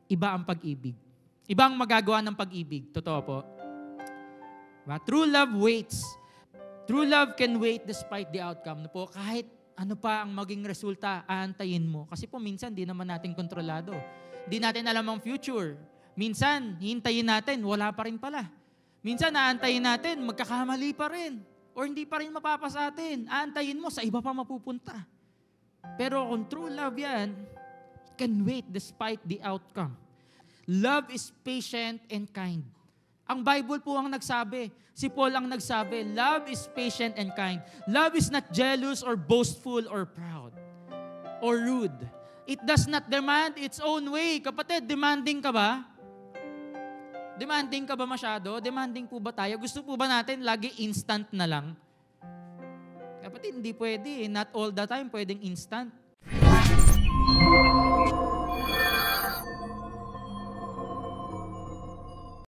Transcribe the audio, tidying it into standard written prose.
iba ang pag-ibig. Iba ang magagawa ng pag-ibig. Totoo po. True love waits. True love can wait despite the outcome. Po, kahit ano pa ang maging resulta, aantayin mo. Kasi po minsan, di naman natin kontrolado. Di natin alam ang future. Minsan, hihintayin natin, wala pa rin pala. Minsan, aantayin natin, magkakamali pa rin. Or hindi pa rin mapapasa atin. Aantayin mo, sa iba pa mapupunta. Pero kung true love yan, can wait despite the outcome. Love is patient and kind. Ang Bible po ang nagsabi. Si Paul ang nagsabi, love is patient and kind. Love is not jealous or boastful or proud or rude. It does not demand its own way. Kapatid, demanding ka ba? Demanding ka ba masyado? Demanding po ba tayo? Gusto po ba natin lagi instant na lang? Kapatid, hindi pwede. Not all the time pwedeng instant.